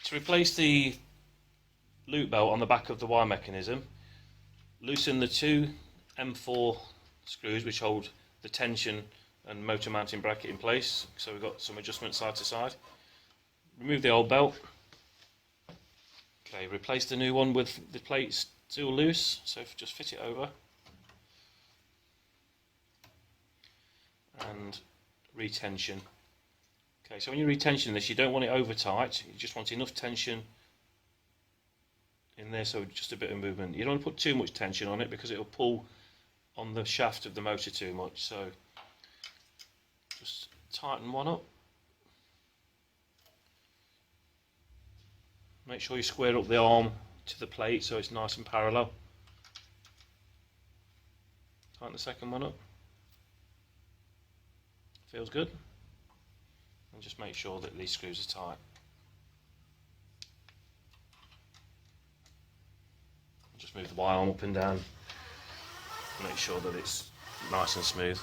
To replace the loop belt on the back of the wire mechanism, loosen the two M4 screws which hold the tension and motor mounting bracket in place, so we've got some adjustment side to side. Remove the old belt. Okay, replace the new one with the plates still loose, so just fit it over and retension. Okay, so when you're retensioning this, you don't want it over tight, you just want enough tension in there, so just a bit of movement. You don't want to put too much tension on it because it will pull on the shaft of the motor too much, so just tighten one up. Make sure you square up the arm to the plate so it's nice and parallel. Tighten the second one up. Feels good. And just make sure that these screws are tight. Just move the wire arm up and down. Make sure that it's nice and smooth.